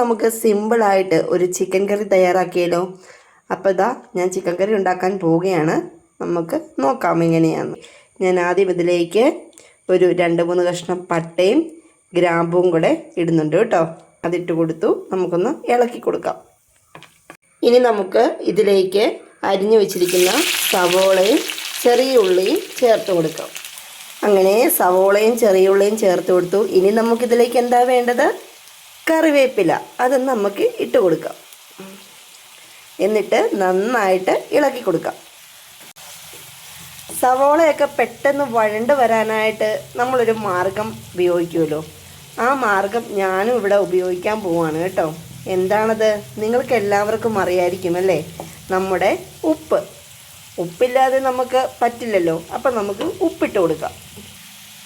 നമുക്ക് സിമ്പിളായിട്ട് ഒരു ചിക്കൻ കറി തയ്യാറാക്കിയാലോ? അപ്പോൾ ഇതാ ഞാൻ ചിക്കൻ കറി ഉണ്ടാക്കാൻ പോവുകയാണ്. നമുക്ക് നോക്കാം എങ്ങനെയാണ്. ഞാൻ ആദ്യം ഇതിലേക്ക് ഒരു 2-3 കഷ്ണം പട്ടയും ഗ്രാമ്പും കൂടെ ഇടുന്നുണ്ട് കേട്ടോ. അതിട്ട് കൊടുത്തു. നമുക്കൊന്ന് ഇളക്കി കൊടുക്കാം. ഇനി നമുക്ക് ഇതിലേക്ക് അരിഞ്ഞു വെച്ചിരിക്കുന്ന സവോളയും ചെറിയ ഉള്ളിയും ചേർത്ത് കൊടുക്കാം. അങ്ങനെ സവോളയും ചെറിയ ഉള്ളിയും ചേർത്ത് കൊടുത്തു. ഇനി നമുക്കിതിലേക്ക് എന്താ വേണ്ടത്? കറിവേപ്പില. അത് നമുക്ക് ഇട്ട് കൊടുക്കാം. എന്നിട്ട് നന്നായിട്ട് ഇളക്കി കൊടുക്കാം. സവോളയൊക്കെ പെട്ടെന്ന് വഴണ്ട് വരാനായിട്ട് നമ്മളൊരു മാർഗം ഉപയോഗിക്കുമല്ലോ. ആ മാർഗം ഞാനും ഇവിടെ ഉപയോഗിക്കാൻ പോവാണ് കേട്ടോ. എന്താണത്? നിങ്ങൾക്ക് എല്ലാവർക്കും അറിയായിരിക്കും അല്ലേ? നമ്മുടെ ഉപ്പില്ലാതെ നമുക്ക് പറ്റില്ലല്ലോ. അപ്പം നമുക്ക് ഉപ്പിട്ട് കൊടുക്കാം.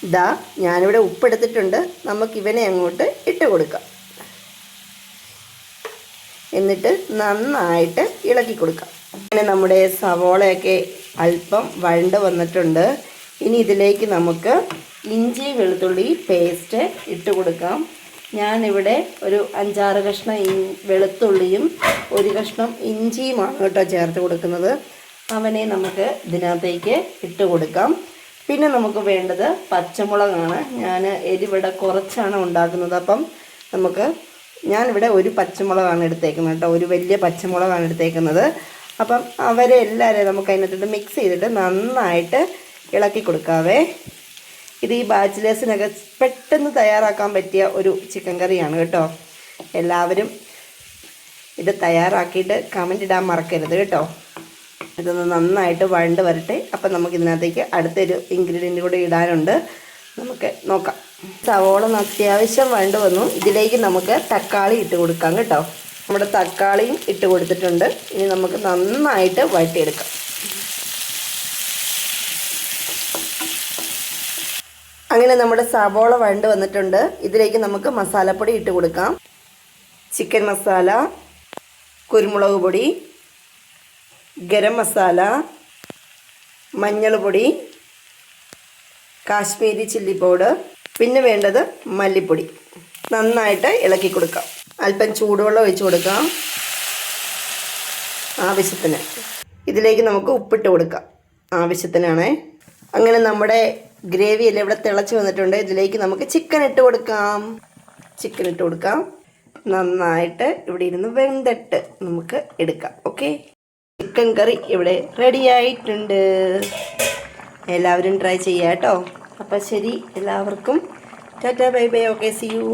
ഇതാ ഞാനിവിടെ ഉപ്പെടുത്തിട്ടുണ്ട്. നമുക്കിവനെ അങ്ങോട്ട് ഇട്ട് കൊടുക്കാം. എന്നിട്ട് നന്നായിട്ട് ഇളക്കി കൊടുക്കാം. അങ്ങനെ നമ്മുടെ സവോളയൊക്കെ അല്പം വഴണ്ട് വന്നിട്ടുണ്ട്. ഇനി ഇതിലേക്ക് നമുക്ക് ഇഞ്ചി വെളുത്തുള്ളി പേസ്റ്റ് ഇട്ട് കൊടുക്കാം. ഞാനിവിടെ ഒരു 5-6 കഷ്ണം വെളുത്തുള്ളിയും 1 കഷ്ണം ഇഞ്ചിയുമാണ് കേട്ടോ ചേർത്ത് കൊടുക്കുന്നത്. അവനെ നമുക്ക് ഇതിനകത്തേക്ക് ഇട്ട് കൊടുക്കാം. പിന്നെ നമുക്ക് വേണ്ടത് പച്ചമുളകാണ്. ഞാൻ എരിവിടെ കുറച്ചാണ് ഉണ്ടാക്കുന്നത്. അപ്പം ഞാനിവിടെ ഒരു പച്ചമുളകാണ് എടുത്തേക്കുന്നത് കേട്ടോ. ഒരു വലിയ പച്ചമുളകാണ് എടുത്തേക്കുന്നത്. അപ്പം അവരെ എല്ലാവരെയും നമുക്ക് അതിനകത്തോട്ട് മിക്സ് ചെയ്തിട്ട് നന്നായിട്ട് ഇളക്കി കൊടുക്കാവേ. ഇത് ഈ ബാച്ചിലേഴ്സിനൊക്കെ പെട്ടെന്ന് തയ്യാറാക്കാൻ പറ്റിയ ഒരു ചിക്കൻ കറിയാണ് കേട്ടോ. എല്ലാവരും ഇത് തയ്യാറാക്കിയിട്ട് കമൻ്റ് ഇടാൻ മറക്കരുത് കേട്ടോ. ഇതൊന്ന് നന്നായിട്ട് വഴണ്ട് വരട്ടെ. അപ്പം നമുക്കിതിനകത്തേക്ക് അടുത്തൊരു ഇൻഗ്രീഡിയൻ്റ് കൂടി ഇടാനുണ്ട്. നമുക്ക് നോക്കാം. സവോള അത്യാവശ്യം വഴണ്ട് വന്നു. ഇതിലേക്ക് നമുക്ക് തക്കാളി ഇട്ട് കൊടുക്കാം കേട്ടോ. നമ്മുടെ തക്കാളിയും ഇട്ട് കൊടുത്തിട്ടുണ്ട്. ഇനി നമുക്ക് നന്നായിട്ട് വഴറ്റിയെടുക്കാം. അങ്ങനെ നമ്മുടെ സവോള വഴണ്ട് വന്നിട്ടുണ്ട്. ഇതിലേക്ക് നമുക്ക് മസാലപ്പൊടി ഇട്ട് കൊടുക്കാം. ചിക്കൻ മസാല, കുരുമുളക് പൊടി, ഗരം മസാല, മഞ്ഞൾ പൊടി, കാശ്മീരി ചില്ലി പൗഡർ, പിന്നെ വേണ്ടത് മല്ലിപ്പൊടി. നന്നായിട്ട് ഇളക്കി കൊടുക്കാം. അല്പം ചൂടുവെള്ളം ഒഴിച്ച് കൊടുക്കാം ആവശ്യത്തിന്. ഇതിലേക്ക് നമുക്ക് ഉപ്പിട്ട് കൊടുക്കാം ആവശ്യത്തിനാണ്. അങ്ങനെ നമ്മുടെ ഗ്രേവി എല്ലാം ഇവിടെ തിളച്ച് വന്നിട്ടുണ്ട്. ഇതിലേക്ക് നമുക്ക് ചിക്കൻ ഇട്ട് കൊടുക്കാം. നന്നായിട്ട് ഇവിടെ ഇരുന്ന് വെന്തിട്ട് നമുക്ക് എടുക്കാം. ഓക്കെ, ചിക്കൻ കറി ഇവിടെ റെഡി ആയിട്ടുണ്ട്. എല്ലാവരും ട്രൈ ചെയ്യാം കേട്ടോ. അപ്പോൾ ശരി, എല്ലാവർക്കും tata bye bye. Okay, see U.